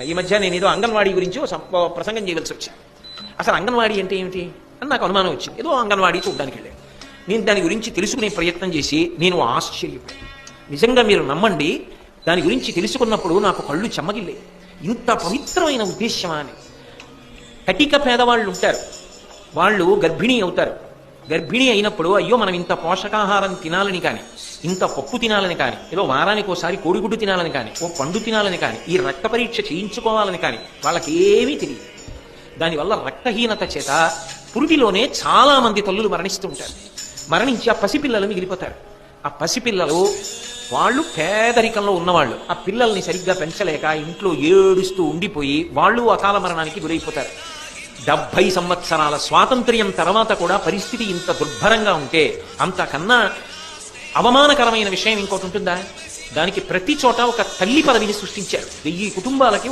ఈ మధ్య నేను ఏదో అంగన్వాడీ గురించి ప్రసంగం చేయవలసి వచ్చింది. అసలు అంగన్వాడీ అంటే ఏమిటి అని నాకు అనుమానం వచ్చింది. ఏదో అంగన్వాడీ చూడడానికి వెళ్ళాను. నేను దాని గురించి తెలుసుకునే ప్రయత్నం చేసి నేను ఆశ్చర్యపోయాను. నిజంగా మీరు నమ్మండి, దాని గురించి తెలుసుకున్నప్పుడు నాకు కళ్ళు చెమ్మగిల్లాయి. ఇంత పవిత్రమైన ఉద్దేశ్యమా అని. కటిక పేదవాళ్ళు ఉంటారు, వాళ్ళు గర్భిణీ అవుతారు. గర్భిణీ అయినప్పుడు అయ్యో మనం ఇంత పోషకాహారం తినాలని కానీ, ఇంత పప్పు తినాలని కానీ, ఏదో వారానికి ఒకసారి కోడిగుడ్డు తినాలని కానీ, ఓ పండు తినాలని కానీ, ఈ రక్త పరీక్ష చేయించుకోవాలని కానీ వాళ్ళకి ఏమీ తెలియదు. దానివల్ల రక్తహీనత చేత పురిటిలోనే చాలా మంది తల్లులు మరణిస్తూ ఉంటారు. మరణించి ఆ పసిపిల్లలు మిగిలిపోతారు. ఆ పసిపిల్లలు వాళ్ళు పేదరికంలో ఉన్నవాళ్ళు, ఆ పిల్లల్ని సరిగ్గా పెంచలేక ఇంట్లో ఏడుస్తూ ఉండిపోయి వాళ్ళు అకాల మరణానికి గురైపోతారు. 70 సంవత్సరాల స్వాతంత్ర్యం తర్వాత కూడా పరిస్థితి ఇంత దుర్భరంగా ఉంటే అంతకన్నా అవమానకరమైన విషయం ఇంకోటి ఉంటుందా? దానికి ప్రతి చోట ఒక తల్లి పదవిని సృష్టించారు. 1000 కుటుంబాలకి